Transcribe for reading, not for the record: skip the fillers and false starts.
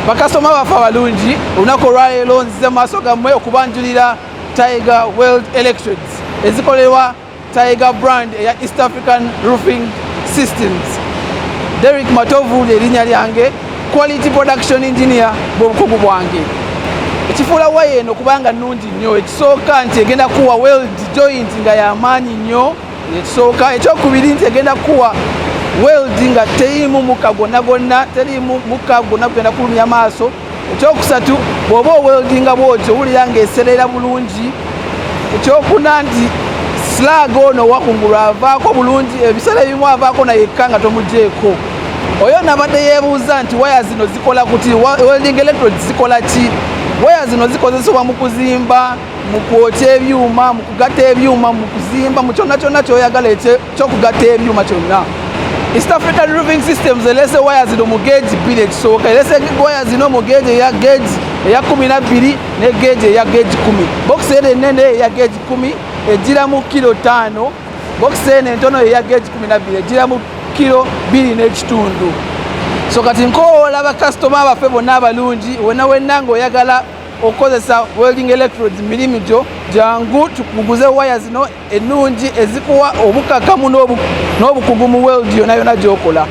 bakasoma bafa balungi olunaku olwaleero nzize mu maaso gammwe okubanjulira TIGERWELD Electrodes ezikolerwa Tiger brand eya East African Roofing Systems. Derick Matovu ly'erinnya lyange, quality production engineer bw'obukugu bwange. Ekifuula waya eno kubanga nnungi nnyo, ekisooka nti egenda kuwa weld joint nga y'amaanyi nnyo, ekisooka. Ekyokubiri nti egenda kuwa weld nga teriimu mukka gwonna gwonna, teriimu mukka gwonna kugenda kulumya maaso. Ekyokusatu bw'oba oweldinga bw'otyo owulira ng'eserera bulungi. Ekyokuna nti slag ono wakungulwa avaako bulungi, ebiseera ebimu avaako nayekka nga tomugjeeko. Oyo nabadde yeebuuza nti waya zino zikola kuti, welding electrodes zikola ki? Waya zino zikozesebwa mu kuzimba, mu kwokya ebyuma, mu kugatta ebyuma, mu kuzimba, mu kyonna kyonna ky'oyagala ky'okugatta ebyuma kyonna. East African Roofing Systems elese waya zino mu gauge 2 ekisooka. Elese waya zino mu gauge eya 12 ne gauge eya gauge 10. Box eno ennene eya gauge 10 ejjira mu kilo 5. Box eno entono eya gauge 12 ejjira mu kilo 2 n'ekitundu. So kati nkoola bakasitoma baffe bonna abalungi, wenna ng'oyagala okukozesa welding electrodes mirimu gyo, jangu tukuguze waya zino ennungi ezikuwa obukakamu n'obukugu mu weld yonna gy'okola.